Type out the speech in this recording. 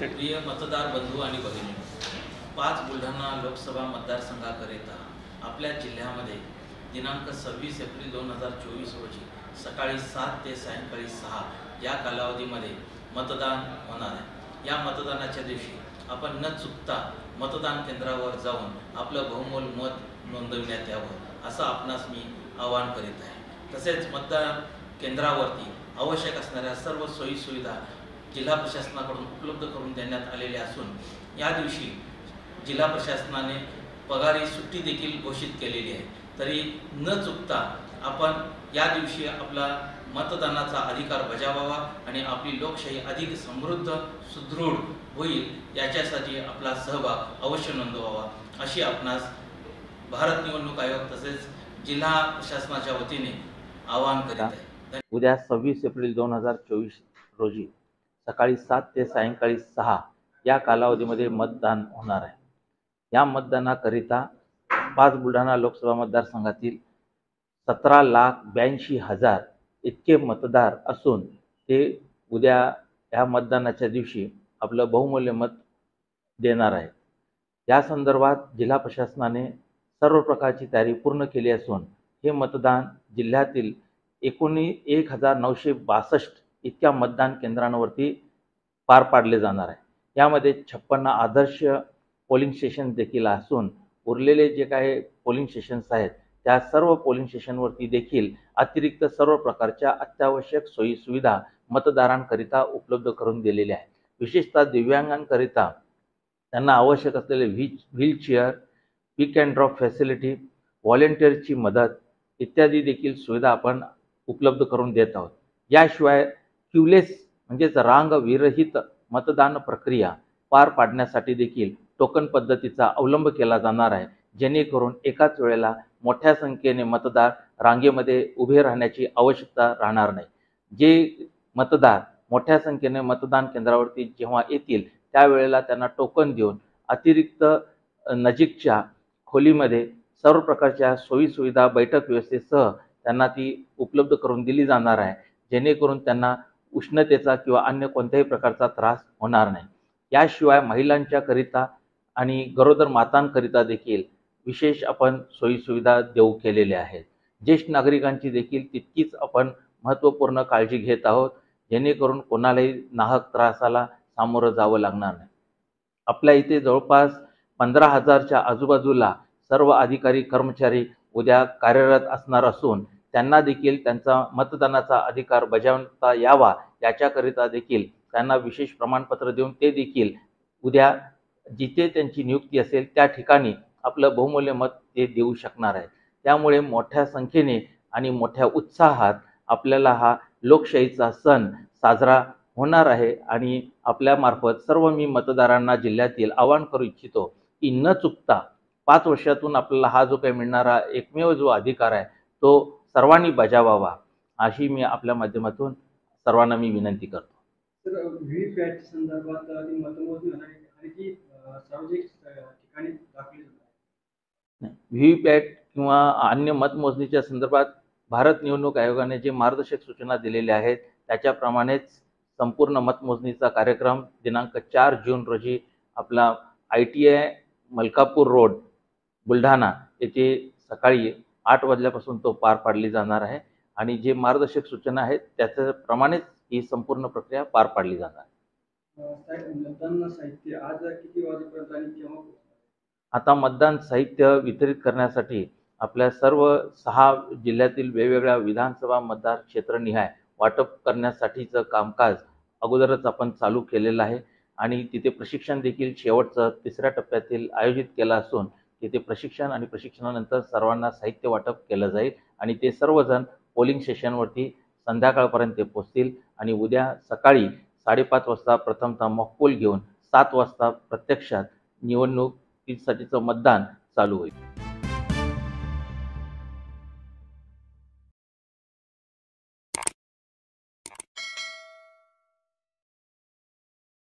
प्रिय मतदार बंधू आणि भगिनी, 5 बुलढाणा लोकसभा मतदारसंघाकरिता आपल्या जिल्ह्यामध्ये दिनांक 26 एप्रिल 2024 रोजी सकाळी 7 ते सायंकाळी 6 या कालावधीमध्ये मतदान होणार आहे। या मतदानाच्या दिवशी आपण न चुकता मतदान केंद्रावर जाऊन आपलं बहुमोल मत नोंदविण्यात यावं असं आपणास मी आवाहन करीत आहे। तसेच मतदान केंद्रावरती आवश्यक असणाऱ्या सर्व सोयी सुविधा जिल्हा प्रशासनाकडून उपलब्ध करून देण्यात आलेले असून या दिवशी जिल्हा प्रशासनाने पगारी सुट्टी देखील घोषित केलेली आहे। तरी न चुकता आपण या दिवशी आपला मतदानाचा अधिकार बजावावा आणि आपली लोकशाही अधिक समृद्ध सुदृढ होईल याच्यासाठी आपला सहभाग अवश्य नोंदवावा अशी आपणास भारत निवडणूक आयोग तसेच जिल्हा प्रशासनाच्या वतीने आवाहन करीत आहे। उद्या 26 एप्रिल 2024 रोजी सकाळी 7 ते सायंकाळी 6 या कालावधीमध्ये मतदान होणार आहे। या मतदानाकरिता 5 बुलढाणा लोकसभा मतदारसंघातील 17,82,000 इतके मतदार असून ते उद्या या मतदानाच्या दिवशी आपलं बहुमूल्य मत देणार आहे। या संदर्भात जिल्हा प्रशासनाने सर्व प्रकारची तयारी पूर्ण केली असून हे मतदान जिल्ह्यातील 19,962 इतक्या मतदान केंद्रांवरती पार पाडले जाणार आहे। यामध्ये 56 आदर्श पोलिंग स्टेशन देखील असून उरलेले जे काही पोलिंग स्टेशन्स आहेत त्या सर्व पोलिंग स्टेशनवरती देखील अतिरिक्त सर्व प्रकारच्या अत्यावश्यक सोयी सुविधा मतदारांकरिता उपलब्ध करून दिलेल्या आहेत। विशेषतः दिव्यांगांकरिता त्यांना आवश्यक असलेले wheelchair, pick and drop facility, व्हॉलेंटिअरची मदत इत्यादी देखील सुविधा आपण उपलब्ध करून देत आहोत। याशिवाय क्यूलेस म्हणजेच रांगविरहित मतदान प्रक्रिया पार पाडण्यासाठी देखील टोकन पद्धतीचा अवलंब केला जाणार आहे, जेणेकरून एकाच वेळेला मोठ्या संख्येने मतदार रांगेमध्ये उभे राहण्याची आवश्यकता राहणार नाही। जे मतदार मोठ्या संख्येने मतदान केंद्रावरती जेव्हा येतील त्यावेळेला त्यांना टोकन देऊन अतिरिक्त नजीकच्या खोलीमध्ये सर्व प्रकारच्या सोयी सुविधा बैठक व्यवस्थेसह त्यांना ती उपलब्ध करून दिली जाणार आहे, जेणेकरून त्यांना उष्णतेचा किंवा अन्य कोणत्याही प्रकारचा त्रास होणार नाही। याशिवाय महिलांच्याकरिता आणि गरोदर मातांकरिता देखील विशेष आपण सोयी सुविधा देऊ केलेल्या आहेत। ज्येष्ठ नागरिकांची देखील तितकीच आपण महत्त्वपूर्ण काळजी घेत आहोत, जेणेकरून कोणालाही नाहक त्रासाला सामोरं जावं लागणार नाही। आपल्या इथे जवळपास 15,000च्या आजूबाजूला सर्व अधिकारी कर्मचारी उद्या कार्यरत असणार असून त्यांना देखील त्यांचा मतदानाचा अधिकार बजावता यावा याच्याकरिता देखील त्यांना विशेष प्रमाणपत्र देऊन ते देखील उद्या जिथे त्यांची नियुक्ती असेल त्या ठिकाणी आपलं बहुमूल्य मत ते देऊ शकणार आहे। त्यामुळे मोठ्या संख्येने आणि मोठ्या उत्साहात आपल्याला हा लोकशाहीचा सण साजरा होणार आहे आणि आपल्यामार्फत सर्व मी मतदारांना जिल्ह्यातील आवाहन करू इच्छितो की न चुकता 5 वर्षातून आपल्याला हा जो काही मिळणारा एकमेव जो अधिकार आहे तो सर्वांनी बजावावा अशी मी आपल्या माध्यमातून सर्वांना मी विनंती करतो। सर, व्हीव्हीपॅट संदर्भात मतमोजणी होणार आहे आणि ती सार्वजनिक ठिकाणी दाखवली जाणार आहे। व्हीव्हीपॅट किंवा अन्य मतमोजणीच्या संदर्भात भारत निवडणूक आयोगाने जे मार्गदर्शक सूचना दिलेल्या आहेत त्याच्याप्रमाणेच संपूर्ण मतमोजणीचा कार्यक्रम दिनांक 4 जून रोजी आपला ITI मलकापूर रोड बुलढाणा येथे सकाळी 8 वाजल्यापासून तो पार पाडली जाणार आहे आणि जे मार्गदर्शक सूचना आहेत त्याच्याप्रमाणेच ही संपूर्ण प्रक्रिया पार पाडली जाणार आहे। मतदान साहित्य आज किती वाजेपर्यंत आणि केव्हा? आता मतदान साहित्य वितरित करण्यासाठी आपल्या सर्व 6 जिल्ह्यातील वेगवेगळ्या विधानसभा मतदार क्षेत्रनिहाय वाटप करण्यासाठीचं कामकाज अगोदरच आपण चालू केलेलं आहे आणि तिथे प्रशिक्षण देखील शेवटचं 3ऱ्या टप्प्यातील आयोजित केलं असून तिथे प्रशिक्षण आणि प्रशिक्षणानंतर सर्वांना साहित्य वाटप केलं जाईल आणि ते सर्वजण पोलिंग स्टेशनवरती संध्याकाळपर्यंत पोहोचतील आणि उद्या सकाळी 5:30 वाजता प्रथमतः मॉकपोल घेऊन 7 वाजता प्रत्यक्षात निवडणुकीसाठीचं मतदान चालू होईल।